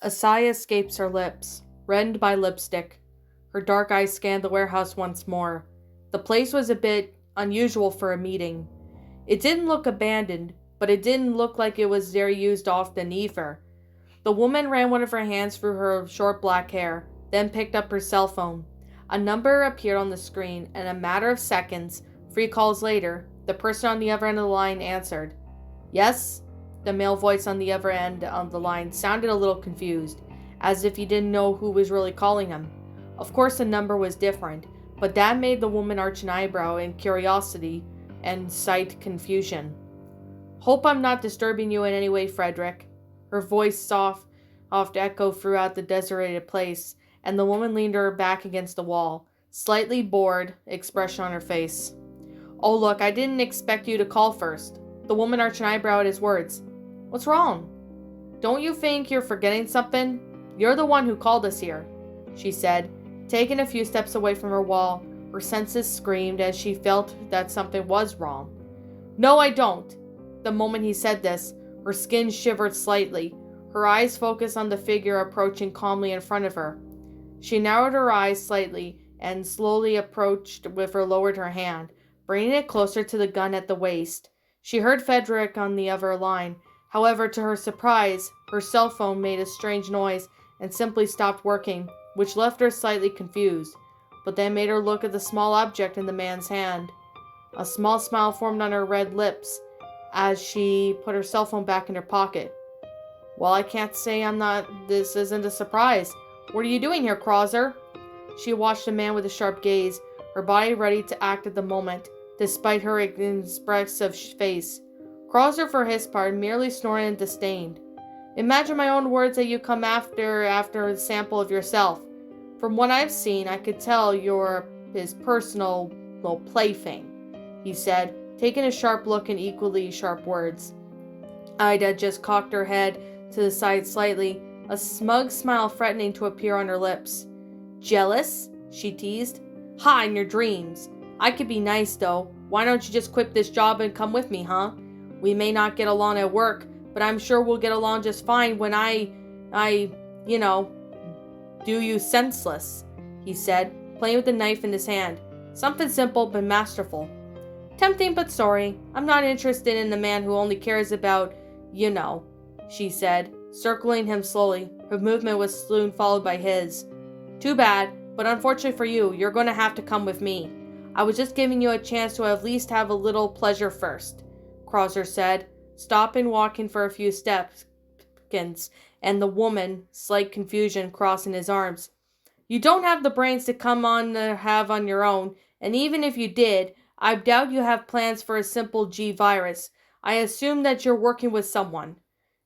A sigh escapes her lips, reddened by lipstick. Her dark eyes scanned the warehouse once more. The place was a bit unusual for a meeting. It didn't look abandoned, but it didn't look like it was very used often either. The woman ran one of her hands through her short black hair, then picked up her cell phone. A number appeared on the screen, and in a matter of seconds, 3 calls later, the person on the other end of the line answered. Yes? The male voice on the other end of the line sounded a little confused, as if he didn't know who was really calling him. Of course the number was different, but that made the woman arch an eyebrow in curiosity and cite confusion. Hope I'm not disturbing you in any way, Frederick. Her voice soft echoed throughout the desolated place, and the woman leaned her back against the wall, slightly bored expression on her face. Oh look, I didn't expect you to call first. The woman arched an eyebrow at his words. What's wrong? Don't you think you're forgetting something? You're the one who called us here, she said, taking a few steps away from her wall. Her senses screamed as she felt that something was wrong. No, I don't. The moment he said this, her skin shivered slightly. Her eyes focused on the figure approaching calmly in front of her. She narrowed her eyes slightly and slowly approached with her lowered her hand, bringing it closer to the gun at the waist. She heard Frederick on the other line. However, to her surprise, her cell phone made a strange noise and simply stopped working, which left her slightly confused, but then made her look at the small object in the man's hand. A small smile formed on her red lips as she put her cell phone back in her pocket. Well, I can't say this isn't a surprise. What are you doing here, Krauser? She watched the man with a sharp gaze, her body ready to act at the moment, despite her expressive face. Krauser, for his part, merely snorted in disdain. Imagine my own words that you come after a sample of yourself. From what I've seen, I could tell you're his personal, plaything, he said, taking a sharp look and equally sharp words. Ida just cocked her head to the side slightly, a smug smile threatening to appear on her lips. Jealous? She teased. Ha, in your dreams. I could be nice, though. Why don't you just quit this job and come with me, huh? We may not get along at work, but I'm sure we'll get along just fine when I do you senseless, he said, playing with the knife in his hand. Something simple but masterful. Tempting but sorry. I'm not interested in the man who only cares about, she said, circling him slowly. Her movement was soon followed by his. Too bad, but unfortunately for you, you're going to have to come with me. I was just giving you a chance to at least have a little pleasure first, Krauser said, stopping walking for a few steps, and the woman, slight confusion crossing his arms. You don't have the brains to come on to have on your own, and even if you did, I doubt you have plans for a simple G virus. I assume that you're working with someone.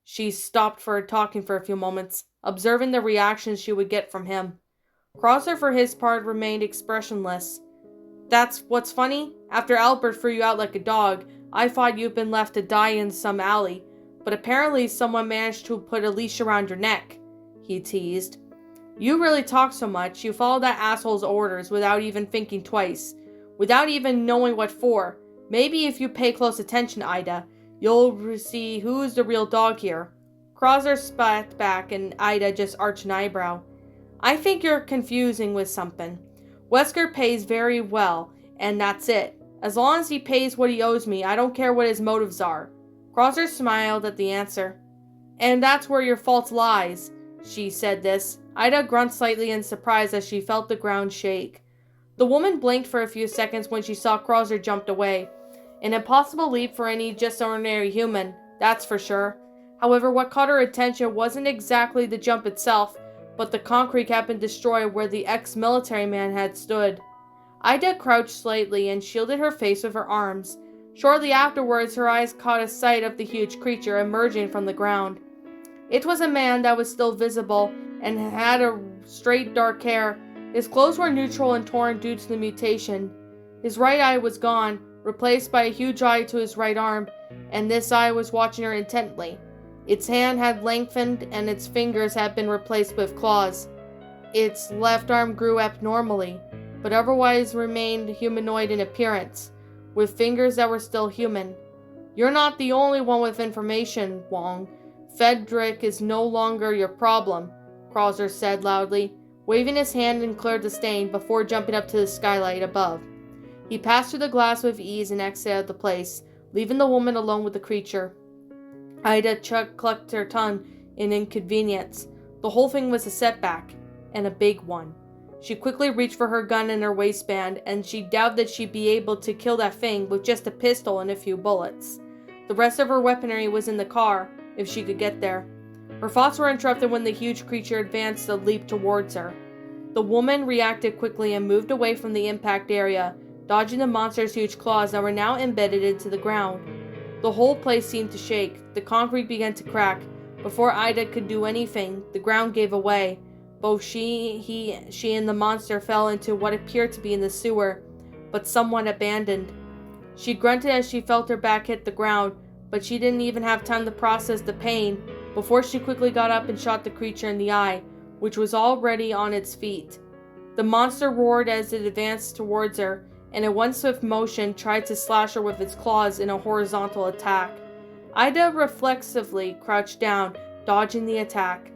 She stopped talking for a few moments, observing the reactions she would get from him. Krauser, for his part, remained expressionless. That's what's funny? After Albert threw you out like a dog, I thought you'd been left to die in some alley, but apparently someone managed to put a leash around your neck, he teased. You really talk so much, you follow that asshole's orders without even thinking twice, without even knowing what for. Maybe if you pay close attention, Ida, you'll see who's the real dog here. Krauser spat back and Ida just arched an eyebrow. I think you're confusing with something. Wesker pays very well, and that's it. As long as he pays what he owes me, I don't care what his motives are. Krauser smiled at the answer. And that's where your fault lies, she said this. Ida grunted slightly in surprise as she felt the ground shake. The woman blinked for a few seconds when she saw Krauser jumped away. An impossible leap for any just ordinary human, that's for sure. However, what caught her attention wasn't exactly the jump itself, but the concrete had been destroyed where the ex-military man had stood. Ida crouched slightly and shielded her face with her arms. Shortly afterwards, her eyes caught a sight of the huge creature emerging from the ground. It was a man that was still visible and had a straight dark hair. His clothes were neutral and torn due to the mutation. His right eye was gone, replaced by a huge eye to his right arm, and this eye was watching her intently. Its hand had lengthened and its fingers had been replaced with claws. Its left arm grew abnormally, but otherwise remained humanoid in appearance, with fingers that were still human. You're not the only one with information, Wong. Frederick is no longer your problem, Krauser said loudly, waving his hand and cleared the stain before jumping up to the skylight above. He passed through the glass with ease and exited the place, leaving the woman alone with the creature. Ida clucked her tongue in inconvenience. The whole thing was a setback, and a big one. She quickly reached for her gun in her waistband, and she doubted that she'd be able to kill that thing with just a pistol and a few bullets. The rest of her weaponry was in the car, if she could get there. Her thoughts were interrupted when the huge creature advanced a leap towards her. The woman reacted quickly and moved away from the impact area, dodging the monster's huge claws that were now embedded into the ground. The whole place seemed to shake. The concrete began to crack. Before Ida could do anything, the ground gave away. Both she and the monster fell into what appeared to be in the sewer, but somewhat abandoned. She grunted as she felt her back hit the ground, but she didn't even have time to process the pain before she quickly got up and shot the creature in the eye, which was already on its feet. The monster roared as it advanced towards her, and in one swift motion tried to slash her with its claws in a horizontal attack. Ida reflexively crouched down, dodging the attack.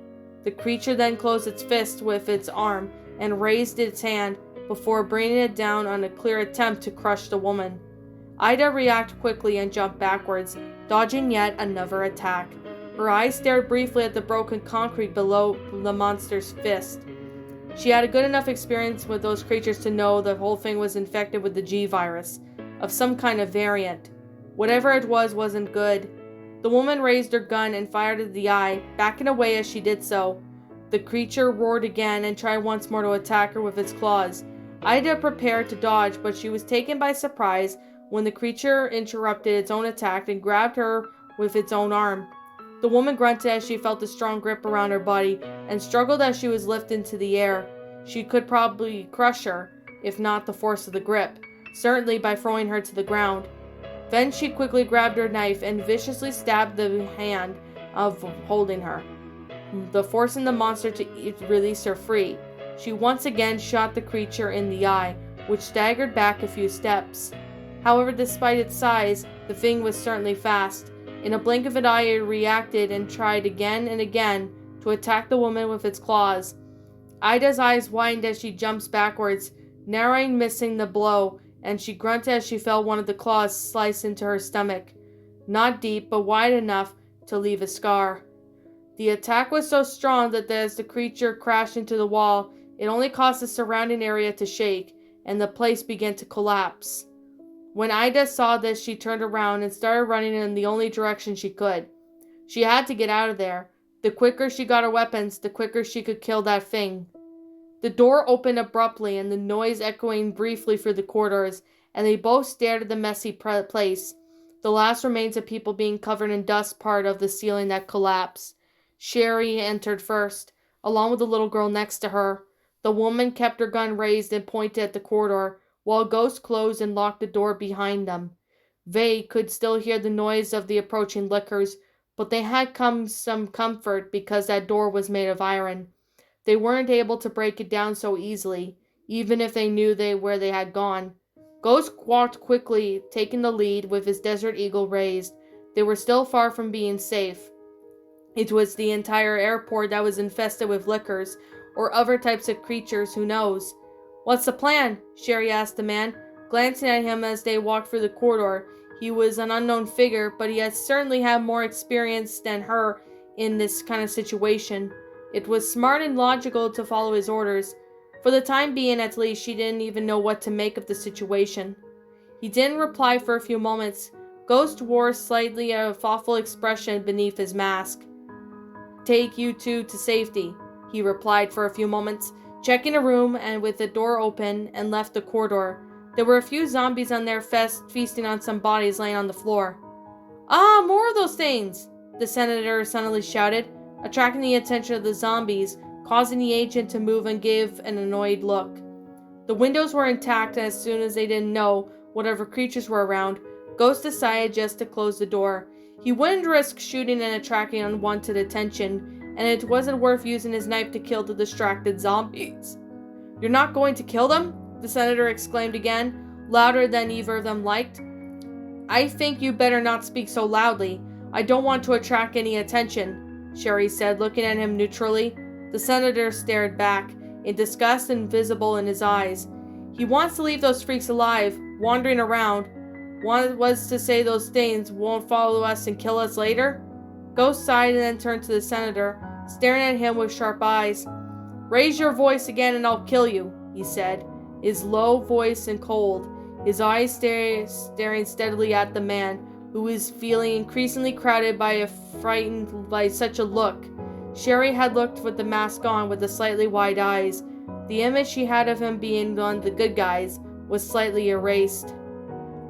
The creature then closed its fist with its arm and raised its hand before bringing it down on a clear attempt to crush the woman. Ida reacted quickly and jumped backwards, dodging yet another attack. Her eyes stared briefly at the broken concrete below the monster's fist. She had a good enough experience with those creatures to know the whole thing was infected with the G virus, of some kind of variant. Whatever it was wasn't good. The woman raised her gun and fired at the eye, backing away as she did so. The creature roared again and tried once more to attack her with its claws. Ida prepared to dodge, but she was taken by surprise when the creature interrupted its own attack and grabbed her with its own arm. The woman grunted as she felt a strong grip around her body and struggled as she was lifted into the air. She could probably crush her, if not the force of the grip, certainly by throwing her to the ground. Then she quickly grabbed her knife and viciously stabbed the hand of holding her, forcing the monster to release her free. She once again shot the creature in the eye, which staggered back a few steps. However, despite its size, the thing was certainly fast. In a blink of an eye, it reacted and tried again and again to attack the woman with its claws. Ida's eyes widened as she jumped backwards, narrowing, missing the blow, and she grunted as she felt one of the claws slice into her stomach. Not deep, but wide enough to leave a scar. The attack was so strong that as the creature crashed into the wall, it only caused the surrounding area to shake, and the place began to collapse. When Ida saw this, she turned around and started running in the only direction she could. She had to get out of there. The quicker she got her weapons, the quicker she could kill that thing. The door opened abruptly, and the noise echoing briefly through the corridors, and they both stared at the messy place, the last remains of people being covered in dust part of the ceiling that collapsed. Sherry entered first, along with the little girl next to her. The woman kept her gun raised and pointed at the corridor, while Ghost closed and locked the door behind them. They could still hear the noise of the approaching lickers, but they had some comfort because that door was made of iron. They weren't able to break it down so easily, even if they knew where they had gone. Ghost walked quickly, taking the lead with his Desert Eagle raised. They were still far from being safe. It was the entire airport that was infested with lickers, or other types of creatures, who knows. "What's the plan?" Sherry asked the man, glancing at him as they walked through the corridor. He was an unknown figure, but he had certainly had more experience than her in this kind of situation. It was smart and logical to follow his orders. For the time being, at least, she didn't even know what to make of the situation. He didn't reply for a few moments. Ghost wore slightly a thoughtful expression beneath his mask. "Take you two to safety," he replied for a few moments, checking a room and with the door open, and left the corridor. There were a few zombies on their feasting on some bodies laying on the floor. "Ah, more of those things!" the senator suddenly shouted, attracting the attention of the zombies, causing the agent to move and give an annoyed look. The windows were intact, and as soon as they didn't know whatever creatures were around, Ghost decided just to close the door. He wouldn't risk shooting and attracting unwanted attention, and it wasn't worth using his knife to kill the distracted zombies. "You're not going to kill them?" the senator exclaimed again, louder than either of them liked. "I think you better not speak so loudly. I don't want to attract any attention," Sherry said, looking at him neutrally. The senator stared back, in disgust invisible in his eyes. He wants to leave those freaks alive, wandering around. What was to say those things won't follow us and kill us later? Ghost sighed and then turned to the senator, staring at him with sharp eyes. Raise your voice again and I'll kill you, he said, his low voice and cold, his eyes staring steadily at the man, who was feeling increasingly crowded frightened by such a look. Sherry had looked with the mask on with the slightly wide eyes. The image she had of him being one of the good guys was slightly erased.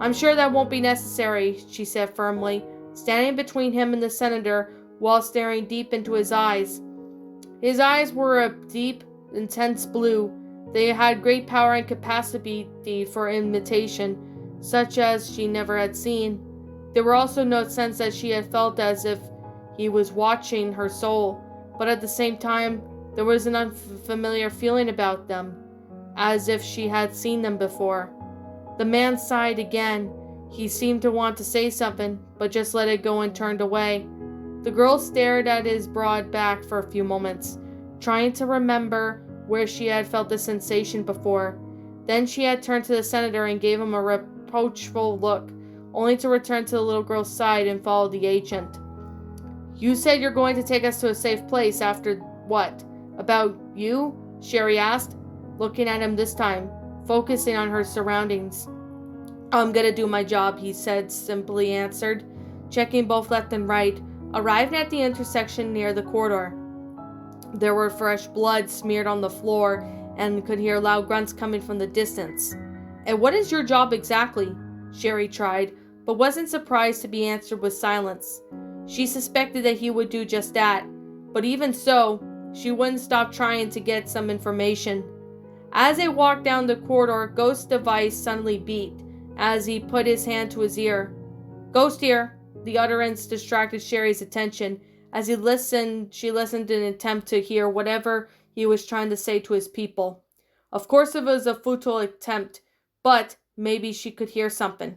I'm sure that won't be necessary, she said firmly, standing between him and the senator while staring deep into his eyes. His eyes were a deep, intense blue. They had great power and capacity for imitation, such as she never had seen. There were also no sense that she had felt as if he was watching her soul, but at the same time, there was an unfamiliar feeling about them, as if she had seen them before. The man sighed again. He seemed to want to say something, but just let it go and turned away. The girl stared at his broad back for a few moments, trying to remember where she had felt the sensation before. Then she had turned to the senator and gave him a reproachful look, only to return to the little girl's side and follow the agent. You said you're going to take us to a safe place after what? About you? Sherry asked, looking at him this time, focusing on her surroundings. I'm gonna do my job, he said, simply answered, checking both left and right. Arrived at the intersection near the corridor. There were fresh blood smeared on the floor and could hear loud grunts coming from the distance. And what is your job exactly? Sherry tried, but wasn't surprised to be answered with silence. She suspected that he would do just that, but even so, she wouldn't stop trying to get some information. As they walked down the corridor, Ghost's device suddenly beeped as he put his hand to his ear. Ghost here. The utterance distracted Sherry's attention. As she listened in an attempt to hear whatever he was trying to say to his people. Of course it was a futile attempt, but maybe she could hear something.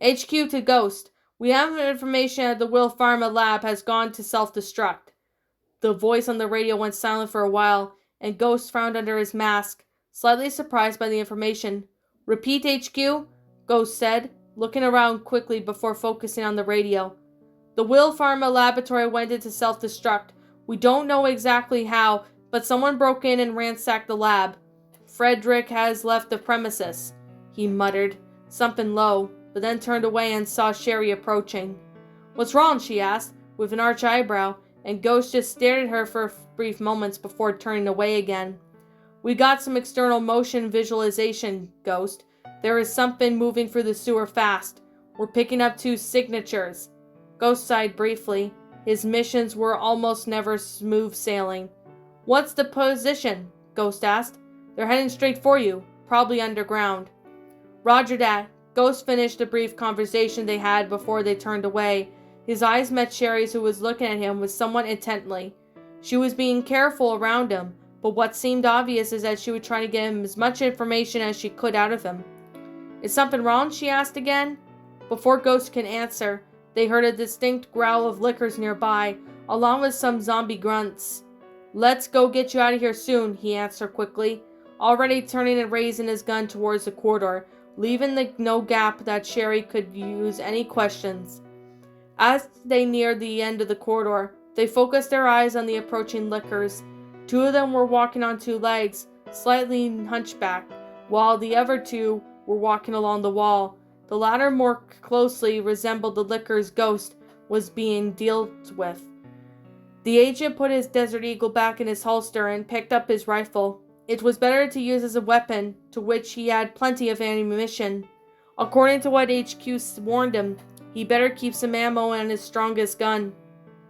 HQ to Ghost. We have information that the Will Pharma lab has gone to self-destruct. The voice on the radio went silent for a while, and Ghost frowned under his mask, slightly surprised by the information. Repeat, HQ? Ghost said, looking around quickly before focusing on the radio. The Will Pharma laboratory went into self-destruct. We don't know exactly how, but someone broke in and ransacked the lab. Frederick has left the premises, he muttered, something low, but then turned away and saw Sherry approaching. What's wrong? She asked, with an arched eyebrow, and Ghost just stared at her for brief moments before turning away again. We got some external motion visualization, Ghost. There is something moving through the sewer fast. We're picking up 2 signatures. Ghost sighed briefly. His missions were almost never smooth sailing. What's the position? Ghost asked. They're heading straight for you, probably underground. Roger that. Ghost finished the brief conversation they had before they turned away. His eyes met Sherry's, who was looking at him with somewhat intently. She was being careful around him, but what seemed obvious is that she was trying to get him as much information as she could out of him. Is something wrong? She asked again. Before Ghost could answer, they heard a distinct growl of lickers nearby, along with some zombie grunts. Let's go get you out of here soon, he answered quickly, already turning and raising his gun towards the corridor, leaving no gap that Sherry could use any questions. As they neared the end of the corridor, they focused their eyes on the approaching lickers. 2 of them were walking on 2 legs, slightly hunchbacked, while the other 2 were walking along the wall. The latter more closely resembled the licker's Ghost was being dealt with. The agent put his Desert Eagle back in his holster and picked up his rifle. It was better to use as a weapon, to which he had plenty of ammunition. According to what HQ warned him, he better keep some ammo and his strongest gun.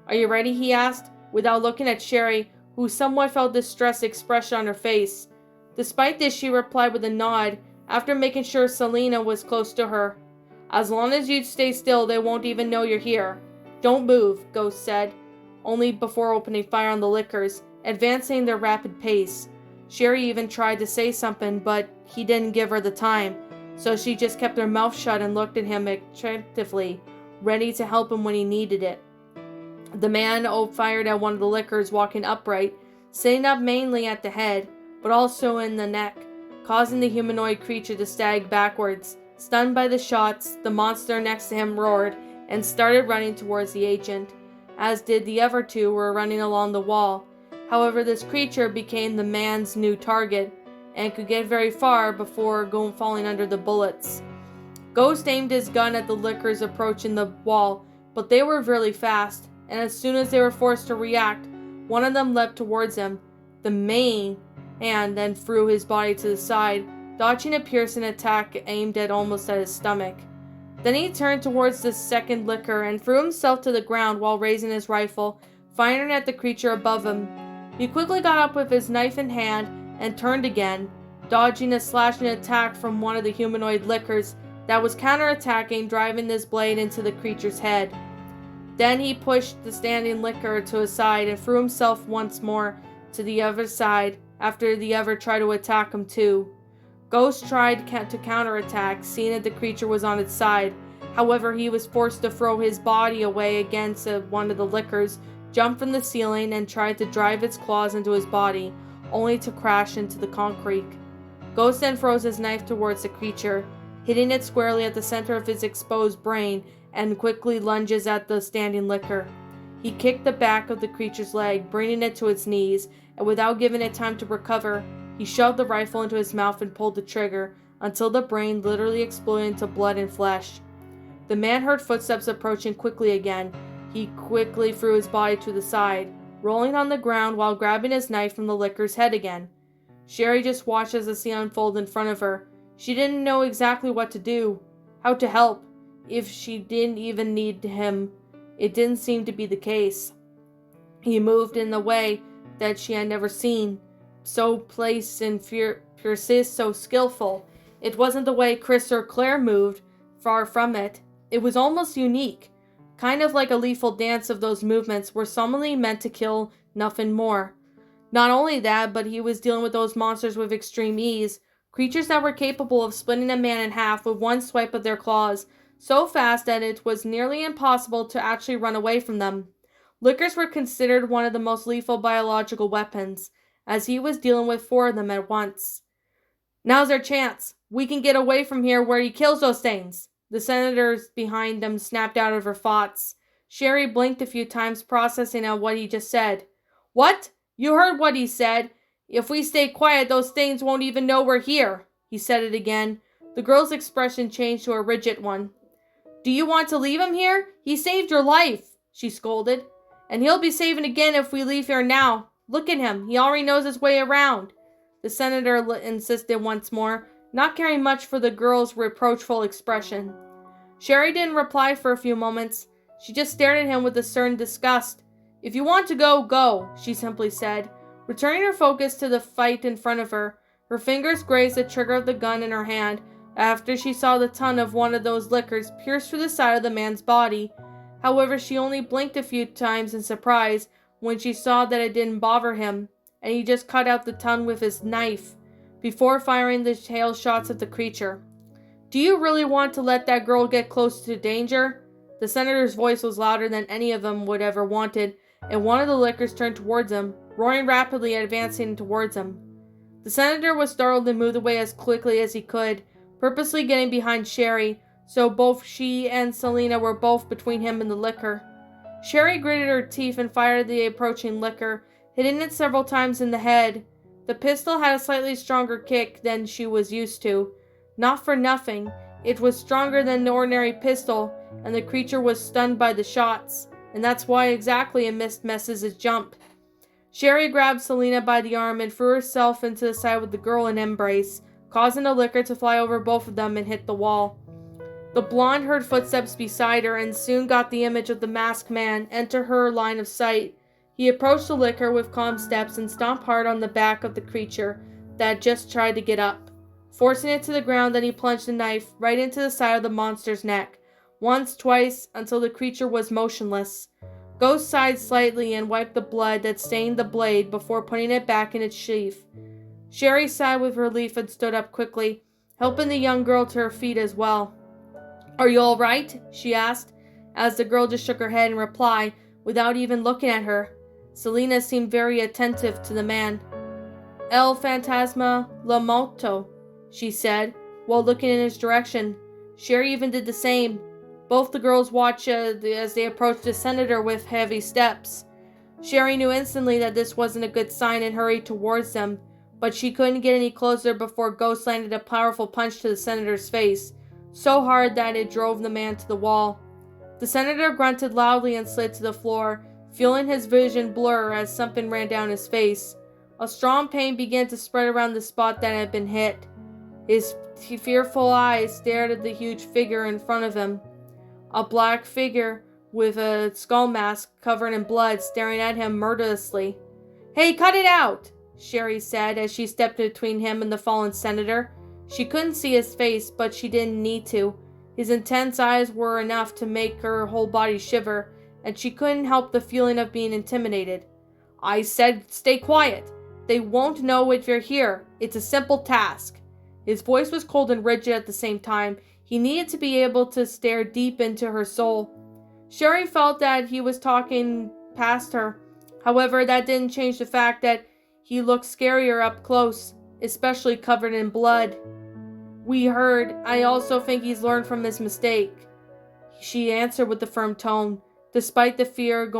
Are you ready? He asked, without looking at Sherry, who somewhat felt distressed expression on her face. Despite this, she replied with a nod, after making sure Selena was close to her. As long as you stay still, they won't even know you're here. Don't move, Ghost said, only before opening fire on the lickers, advancing their rapid pace. Sherry even tried to say something, but he didn't give her the time, so she just kept her mouth shut and looked at him attentively, ready to help him when he needed it. The man fired at one of the lickers walking upright, sitting up mainly at the head, but also in the neck, causing the humanoid creature to stag backwards. Stunned by the shots, the monster next to him roared and started running towards the agent, as did the other two who were running along the wall. However, this creature became the man's new target and could get very far before falling under the bullets. Ghost aimed his gun at the lickers approaching the wall, but they were really fast, and as soon as they were forced to react, one of them leapt towards him. The man then threw his body to the side, dodging a piercing attack aimed almost at his stomach. Then he turned towards the second licker and threw himself to the ground while raising his rifle, firing at the creature above him. He quickly got up with his knife in hand and turned again, dodging a slashing attack from one of the humanoid lickers that was counterattacking, driving this blade into the creature's head. Then he pushed the standing licker to his side and threw himself once more to the other side after the other tried to attack him too. Ghost tried to counterattack, seeing that the creature was on its side. However, he was forced to throw his body away against one of the lickers, jumped from the ceiling, and tried to drive its claws into his body, only to crash into the concrete. Ghost then throws his knife towards the creature, hitting it squarely at the center of his exposed brain, and quickly lunges at the standing licker. He kicked the back of the creature's leg, bringing it to its knees, and without giving it time to recover, he shoved the rifle into his mouth and pulled the trigger, until the brain literally exploded into blood and flesh. The man heard footsteps approaching quickly again. He quickly threw his body to the side, rolling on the ground while grabbing his knife from the licker's head again. Sherry just watched as the scene unfolded in front of her. She didn't know exactly what to do, how to help, if she didn't even need him. It didn't seem to be the case. He moved in a way that she had never seen, so placed and precise, so skillful. It wasn't the way Chris or Claire moved, far from it. It was almost unique, kind of like a lethal dance of those movements were summonly meant to kill, nothing more. Not only that, but he was dealing with those monsters with extreme ease, creatures that were capable of splitting a man in half with one swipe of their claws, so fast that it was nearly impossible to actually run away from them. Lickers were considered one of the most lethal biological weapons, as he was dealing with 4 of them at once. "Now's our chance. We can get away from here where he kills those things." The senators behind them snapped out of her thoughts. Sherry blinked a few times, processing on what he just said. "What? You heard what he said. If we stay quiet, those things won't even know we're here." He said it again. The girl's expression changed to a rigid one. "Do you want to leave him here? He saved your life," she scolded. "And he'll be saving again if we leave here now. Look at him. He already knows his way around." The senator insisted once more, not caring much for the girl's reproachful expression. Sherry didn't reply for a few moments. She just stared at him with a certain disgust. "If you want to go, go," she simply said, returning her focus to the fight in front of her. Her fingers grazed the trigger of the gun in her hand after she saw the tongue of one of those lickers pierce through the side of the man's body. However, she only blinked a few times in surprise when she saw that it didn't bother him, and he just cut out the tongue with his knife before firing the tail shots at the creature. "Do you really want to let that girl get close to danger?" The senator's voice was louder than any of them would ever wanted, and one of the lickers turned towards him, roaring rapidly and advancing towards him. The senator was startled and moved away as quickly as he could, purposely getting behind Sherry, so both she and Selena were both between him and the licker. Sherry gritted her teeth and fired at the approaching licker, hitting it several times in the head. The pistol had a slightly stronger kick than she was used to. Not for nothing, it was stronger than an ordinary pistol, and the creature was stunned by the shots, and that's why exactly it misses his jump. Sherry grabbed Selena by the arm and threw herself into the side with the girl in embrace, causing the licker to fly over both of them and hit the wall. The blonde heard footsteps beside her and soon got the image of the masked man enter her line of sight. He approached the licker with calm steps and stomped hard on the back of the creature that had just tried to get up. Forcing it to the ground, then he plunged the knife right into the side of the monster's neck, once, twice, until the creature was motionless. Ghost sighed slightly and wiped the blood that stained the blade before putting it back in its sheath. Sherry sighed with relief and stood up quickly, helping the young girl to her feet as well. "Are you all right?" she asked, as the girl just shook her head in reply, without even looking at her. Selena seemed very attentive to the man. El Fantasma La Moto, she said, while looking in his direction. Sherry even did the same. Both the girls watched as they approached the senator with heavy steps. Sherry knew instantly that this wasn't a good sign and hurried towards them, but she couldn't get any closer before Ghost landed a powerful punch to the senator's face, so hard that it drove the man to the wall. The senator grunted loudly and slid to the floor, feeling his vision blur as something ran down his face. A strong pain began to spread around the spot that had been hit. His fearful eyes stared at the huge figure in front of him. A black figure with a skull mask covered in blood staring at him murderously. "Hey, cut it out!" Sherry said as she stepped between him and the fallen senator. She couldn't see his face, but she didn't need to. His intense eyes were enough to make her whole body shiver, and she couldn't help the feeling of being intimidated. "I said stay quiet. They won't know if you're here. It's a simple task." His voice was cold and rigid at the same time. He needed to be able to stare deep into her soul. Sherry felt that he was talking past her. However, that didn't change the fact that he looked scarier up close, especially covered in blood. "We heard. I also think he's learned from his mistake," she answered with a firm tone, despite the fear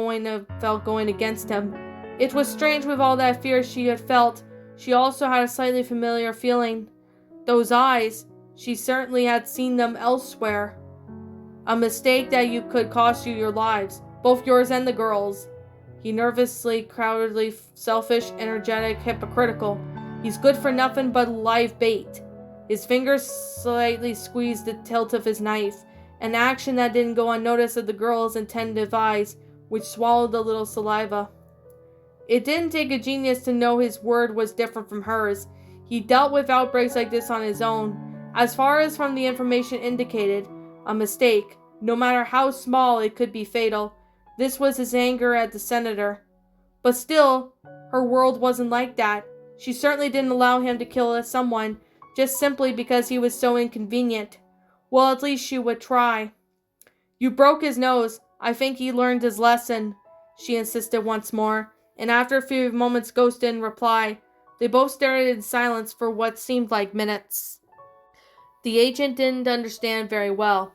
felt going against him. It was strange. With all that fear she had felt, she also had a slightly familiar feeling. Those eyes, she certainly had seen them elsewhere. "A mistake that could cost you your lives, both yours and the girls." He nervously, crowdedly, selfish, energetic, hypocritical. He's good for nothing but live bait. His fingers slightly squeezed the tilt of his knife, an action that didn't go unnoticed of the girl's attentive eyes, which swallowed a little saliva. It didn't take a genius to know his word was different from hers. He dealt with outbreaks like this on his own. As far as from the information indicated, a mistake, no matter how small, it could be fatal. This was his anger at the senator. But still, her world wasn't like that. She certainly didn't allow him to kill someone just simply because he was so inconvenient. Well, at least she would try. "You broke his nose. I think he learned his lesson," she insisted once more, and after a few moments Ghost didn't reply. They both stared in silence for what seemed like minutes. The agent didn't understand very well.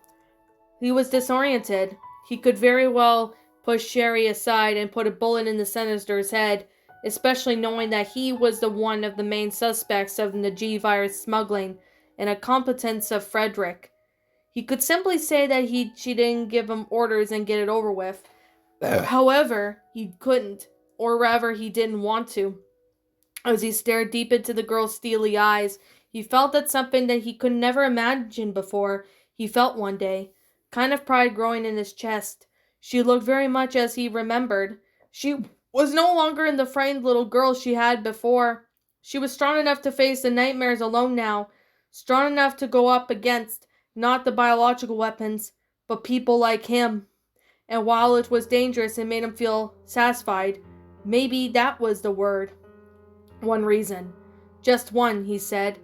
He was disoriented. He could very well push Sherry aside and put a bullet in the senator's head, especially knowing that he was the one of the main suspects of the G-virus smuggling and a competence of Frederick. He could simply say that she didn't give him orders and get it over with. However, he couldn't, or rather he didn't want to. As he stared deep into the girl's steely eyes, he felt that something that he could never imagine before he felt one day, kind of pride growing in his chest. She looked very much as he remembered. She was no longer in the frightened little girl she had before. She was strong enough to face the nightmares alone now, strong enough to go up against not the biological weapons, but people like him. And while it was dangerous, it made him feel satisfied. Maybe that was the word. "One reason. Just one," he said,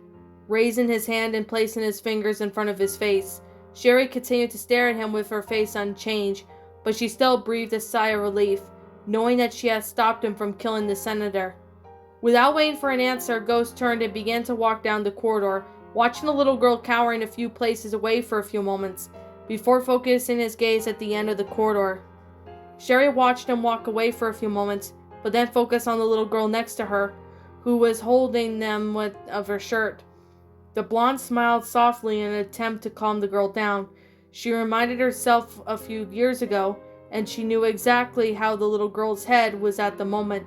raising his hand and placing his fingers in front of his face. Sherry continued to stare at him with her face unchanged, but she still breathed a sigh of relief, knowing that she had stopped him from killing the senator. Without waiting for an answer, Ghost turned and began to walk down the corridor, watching the little girl cowering a few places away for a few moments, before focusing his gaze at the end of the corridor. Sherry watched him walk away for a few moments, but then focused on the little girl next to her, who was holding them of her shirt. The blonde smiled softly in an attempt to calm the girl down. She reminded herself a few years ago, and she knew exactly how the little girl's head was at the moment.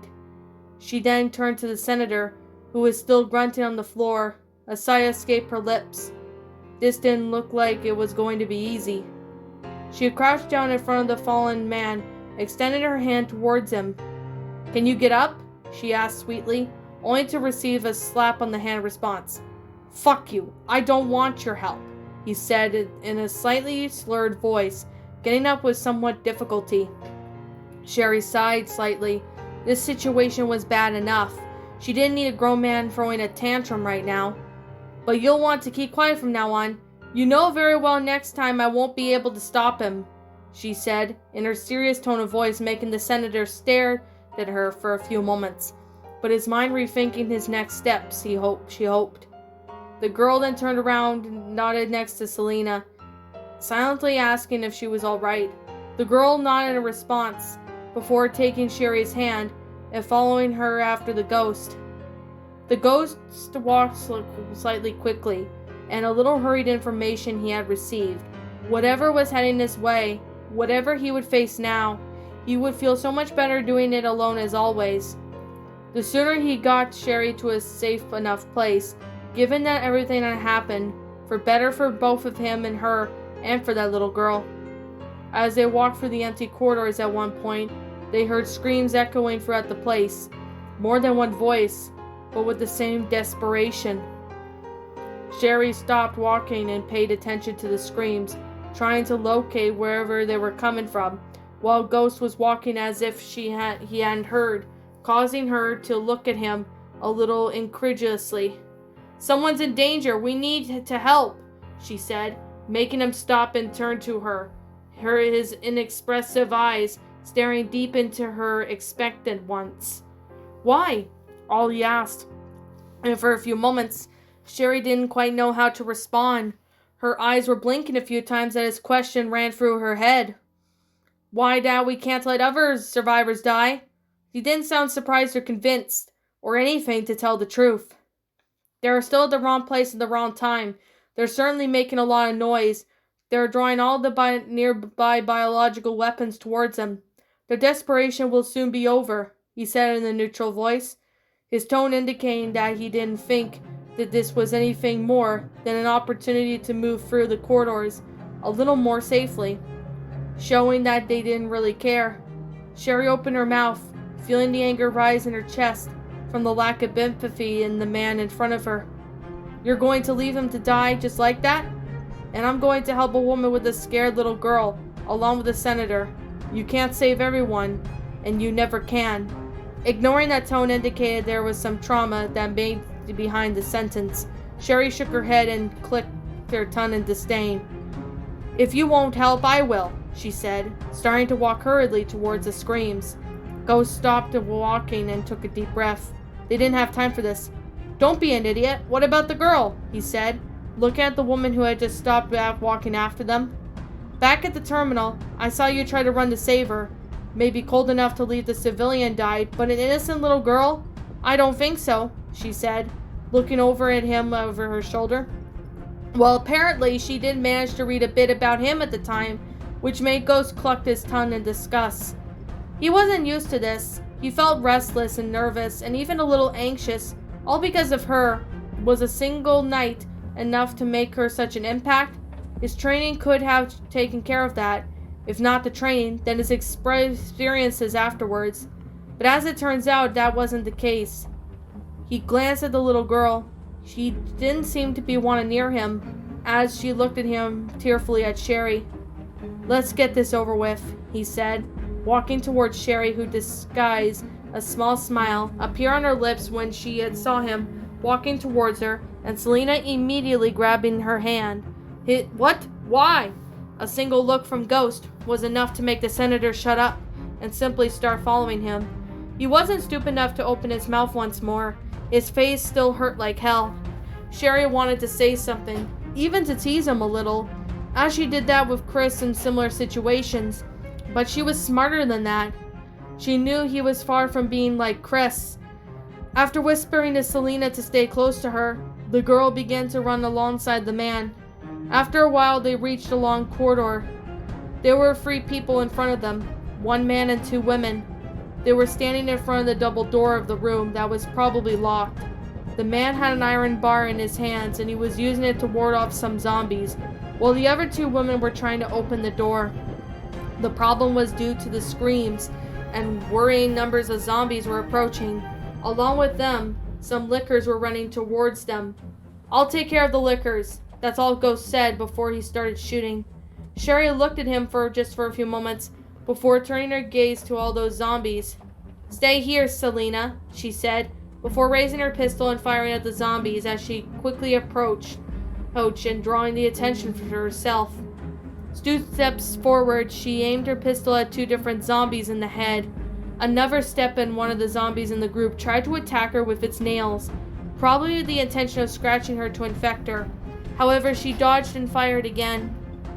She then turned to the senator, who was still grunting on the floor. A sigh escaped her lips. This didn't look like it was going to be easy. She crouched down in front of the fallen man, extended her hand towards him. "Can you get up?" she asked sweetly, only to receive a slap on the hand response. "Fuck you, I don't want your help," he said in a slightly slurred voice, getting up with somewhat difficulty. Sherry sighed slightly. This situation was bad enough. She didn't need a grown man throwing a tantrum right now. "But you'll want to keep quiet from now on. You know very well next time I won't be able to stop him." she said, in her serious tone of voice, making the senator stare at her for a few moments, but his mind rethinking his next steps, she hoped. The girl then turned around and nodded next to Selena, silently asking if she was all right. The girl nodded in response, before taking Sherry's hand and following her after the ghost. The ghost walked slightly quickly, and a little hurried information he had received. Whatever was heading his way, whatever he would face now, he would feel so much better doing it alone as always. The sooner he got Sherry to a safe enough place, given that everything had happened, for better for both of him and her, and for that little girl. As they walked through the empty corridors at one point, they heard screams echoing throughout the place. More than one voice, but with the same desperation. Sherry stopped walking and paid attention to the screams, trying to locate wherever they were coming from, while Ghost was walking as if he hadn't heard, causing her to look at him a little incredulously. "Someone's in danger. We need to help," she said, making him stop and turn to her, his inexpressive eyes staring deep into her expectant ones. "Why?" Ollie asked, and for a few moments, Sherry didn't quite know how to respond. Her eyes were blinking a few times as his question ran through her head. "Why, Dad, we can't let other survivors die." He didn't sound surprised or convinced, or anything to tell the truth. "They are still at the wrong place at the wrong time. They're certainly making a lot of noise. They're drawing all the nearby biological weapons towards them. Their desperation will soon be over," he said in a neutral voice, his tone indicating that he didn't think that this was anything more than an opportunity to move through the corridors a little more safely, showing that they didn't really care. Sherry opened her mouth, feeling the anger rise in her chest from the lack of empathy in the man in front of her. "You're going to leave him to die just like that? And I'm going to help a woman with a scared little girl, along with the senator. You can't save everyone, and you never can." Ignoring that tone indicated there was some trauma that made behind the sentence, Sherry shook her head and clicked her tongue in disdain. "If you won't help, I will," she said, starting to walk hurriedly towards the screams. Ghost stopped walking and took a deep breath. They didn't have time for this. "Don't be an idiot. What about the girl?" he said, looking at the woman who had just stopped walking after them. "Back at the terminal, I saw you try to run to save her. Maybe cold enough to leave the civilian died, but an innocent little girl? I don't think so," she said, looking over at him over her shoulder. "Well, apparently she did manage to read a bit about him at the time," which made Ghost cluck his tongue in disgust. He wasn't used to this. He felt restless and nervous and even a little anxious, all because of her. Was a single night enough to make her such an impact? His training could have taken care of that. If not the training, then his experiences afterwards. But as it turns out, that wasn't the case. He glanced at the little girl. She didn't seem to be wanting near him, as she looked at him tearfully at Sherry. "Let's get this over with," he said, walking towards Sherry, who disguised a small smile appear on her lips when she had saw him walking towards her, and Selena immediately grabbing her hand. "What? Why?" A single look from Ghost was enough to make the senator shut up and simply start following him. He wasn't stupid enough to open his mouth once more. His face still hurt like hell. Sherry wanted to say something, even to tease him a little, as she did that with Chris in similar situations, but she was smarter than that. She knew he was far from being like Chris. After whispering to Selena to stay close to her, the girl began to run alongside the man. After a while, they reached a long corridor. There were 3 people in front of them, 1 man and 2 women. They were standing in front of the double door of the room that was probably locked. The man had an iron bar in his hands and he was using it to ward off some zombies, while the other 2 women were trying to open the door. The problem was due to the screams, and worrying numbers of zombies were approaching. Along with them, some lickers were running towards them. "I'll take care of the lickers," that's all Ghost said before he started shooting. Sherry looked at him for a few moments before turning her gaze to all those zombies. "Stay here, Selena," she said, before raising her pistol and firing at the zombies as she quickly approached and drawing the attention for herself. Stu steps forward. She aimed her pistol at 2 different zombies in the head. Another step and one of the zombies in the group tried to attack her with its nails, probably with the intention of scratching her to infect her. However, she dodged and fired again.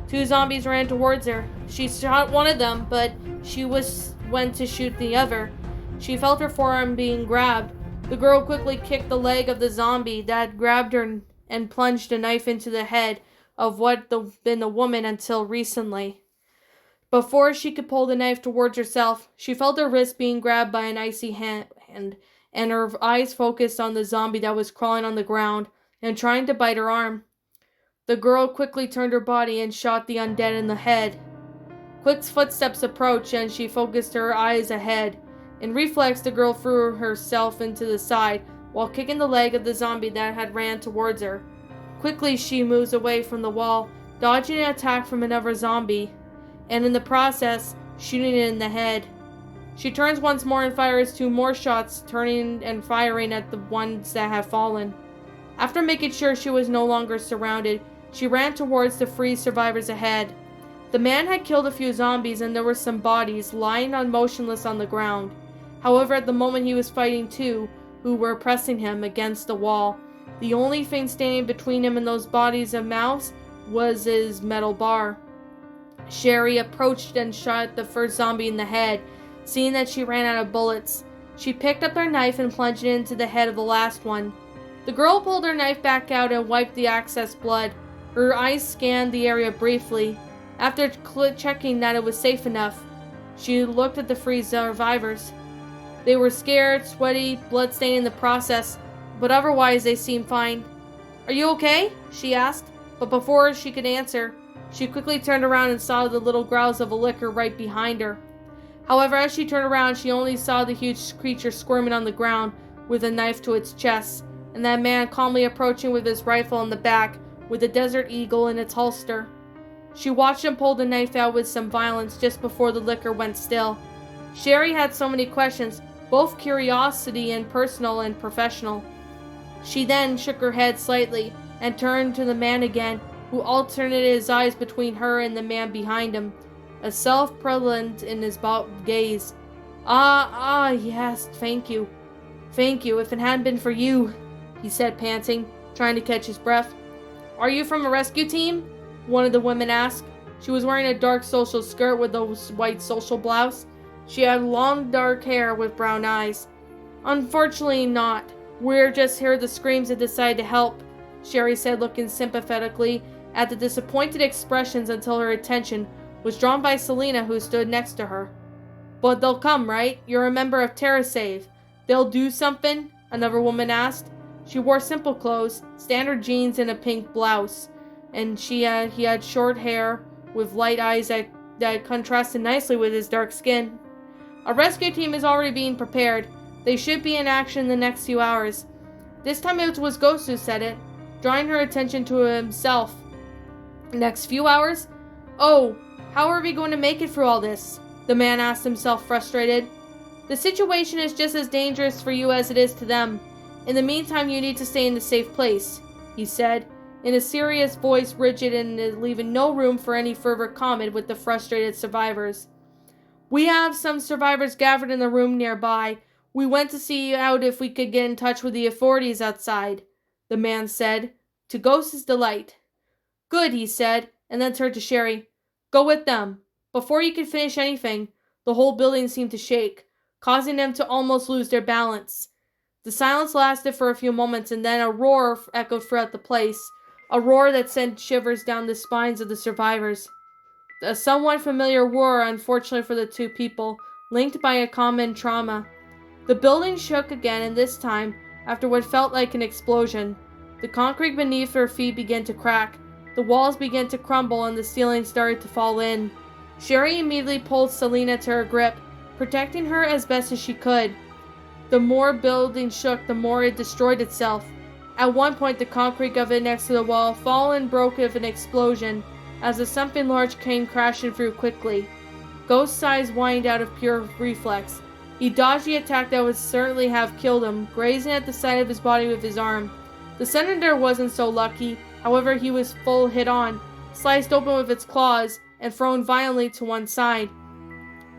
2 zombies ran towards her. She shot one of them, but she went to shoot the other. She felt her forearm being grabbed. The girl quickly kicked the leg of the zombie that grabbed her and plunged a knife into the head of what been the woman until recently. Before she could pull the knife towards herself, she felt her wrist being grabbed by an icy hand, and her eyes focused on the zombie that was crawling on the ground and trying to bite her arm. The girl quickly turned her body and shot the undead in the head. Quick footsteps approached, and she focused her eyes ahead. In reflex, the girl threw herself into the side while kicking the leg of the zombie that had ran towards her. Quickly, she moves away from the wall, dodging an attack from another zombie, and in the process, shooting it in the head. She turns once more and fires 2 more shots, turning and firing at the ones that have fallen. After making sure she was no longer surrounded, she ran towards the 3 survivors ahead. The man had killed a few zombies, and there were some bodies lying motionless on the ground. However, at the moment he was fighting 2 who were pressing him against the wall. The only thing standing between him and those bodies of mouse was his metal bar. Sherry approached and shot the first zombie in the head. Seeing that she ran out of bullets, she picked up her knife and plunged it into the head of the last one. The girl pulled her knife back out and wiped the excess blood. Her eyes scanned the area briefly. After checking that it was safe enough, she looked at the 3 survivors. They were scared, sweaty, bloodstained in the process, but otherwise they seemed fine. "Are you okay?" she asked, but before she could answer, she quickly turned around and saw the little growls of a licker right behind her. However, as she turned around, she only saw the huge creature squirming on the ground with a knife to its chest, and that man calmly approaching with his rifle in the back with a Desert Eagle in its holster. She watched him pull the knife out with some violence just before the licker went still. Sherry had so many questions, both curiosity and personal and professional. She then shook her head slightly and turned to the man again, who alternated his eyes between her and the man behind him, a self-prevalent in his gaze. Yes, thank you. Thank you, if it hadn't been for you," he said, panting, trying to catch his breath. "Are you from a rescue team?" one of the women asked. She was wearing a dark social skirt with a white social blouse. She had long dark hair with brown eyes. "Unfortunately not. We're just heard the screams and decided to help," Sherry said, looking sympathetically at the disappointed expressions until her attention was drawn by Selena, who stood next to her. "But they'll come, right? You're a member of TerraSave. They'll do something?" another woman asked. She wore simple clothes, standard jeans and a pink blouse, and he had short hair with light eyes that contrasted nicely with his dark skin. "A rescue team is already being prepared. They should be in action in the next few hours." This time it was Ghost who said it, drawing her attention to himself. "Next few hours? Oh, how are we going to make it through all this?" the man asked himself, frustrated. "The situation is just as dangerous for you as it is to them. In the meantime, you need to stay in a safe place," he said, in a serious voice, rigid and leaving no room for any further comment with the frustrated survivors. "We have some survivors gathered in the room nearby. We went to see out if we could get in touch with the authorities outside," the man said, to Ghost's delight. "Good," he said, and then turned to Sherry. "Go with them." Before he could finish anything, the whole building seemed to shake, causing them to almost lose their balance. The silence lasted for a few moments, and then a roar echoed throughout the place, a roar that sent shivers down the spines of the survivors. A somewhat familiar roar, unfortunately for the 2 people, linked by a common trauma. The building shook again, and this time, after what felt like an explosion. The concrete beneath their feet began to crack, the walls began to crumble, and the ceiling started to fall in. Sherry immediately pulled Selena to her grip, protecting her as best as she could. The more building shook, the more it destroyed itself. At one point, the concrete of it next to the wall fell and broke with an explosion, as if something large came crashing through quickly. Ghost's eyes widened out of pure reflex. He dodged the attack that would certainly have killed him, grazing at the side of his body with his arm. The senator wasn't so lucky, however he was full hit on, sliced open with its claws, and thrown violently to one side.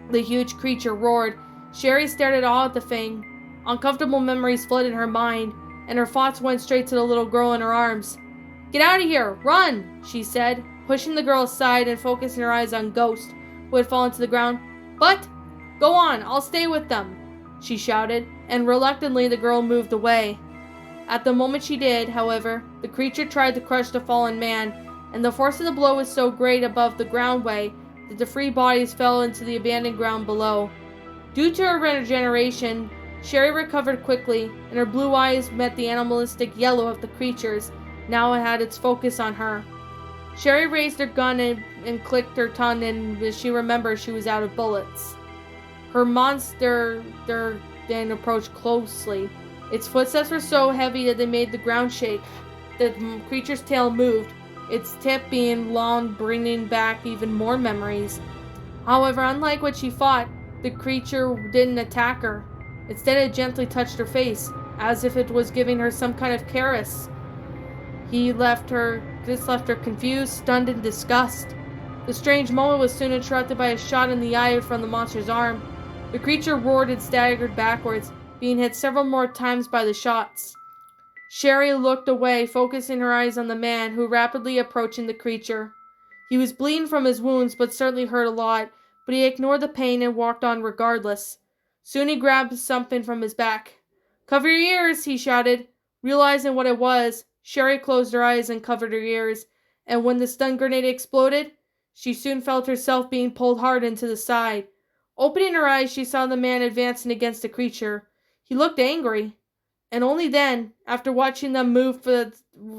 The huge creature roared. Sherry stared in awe at the thing. Uncomfortable memories flooded her mind, and her thoughts went straight to the little girl in her arms. "Get out of here! Run!" she said, pushing the girl aside and focusing her eyes on Ghost, who had fallen to the ground. "But, go on, I'll stay with them," she shouted, and reluctantly the girl moved away. At the moment she did, however, the creature tried to crush the fallen man, and the force of the blow was so great above the groundway that the three bodies fell into the abandoned ground below. Due to her regeneration, Sherry recovered quickly, and her blue eyes met the animalistic yellow of the creature's. Now it had its focus on her. Sherry raised her gun and clicked her tongue, and as she remembered, she was out of bullets. Her monster then approached closely. Its footsteps were so heavy that they made the ground shake. The creature's tail moved, its tip being long, bringing back even more memories. However, unlike what she thought, the creature didn't attack her. Instead, it gently touched her face, as if it was giving her some kind of caress. This left her confused, stunned, and disgusted. The strange moment was soon interrupted by a shot in the eye from the monster's arm. The creature roared and staggered backwards, being hit several more times by the shots. Sherry looked away, focusing her eyes on the man who rapidly approaching the creature. He was bleeding from his wounds, but certainly hurt a lot, but he ignored the pain and walked on regardless. Soon he grabbed something from his back. "Cover your ears," he shouted. Realizing what it was, Sherry closed her eyes and covered her ears, and when the stun grenade exploded, she soon felt herself being pulled hard into the side. Opening her eyes, she saw the man advancing against the creature. He looked angry, and only then, after watching them move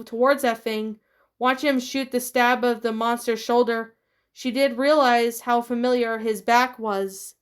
towards that thing, watching him shoot the stab of the monster's shoulder, she did realize how familiar his back was.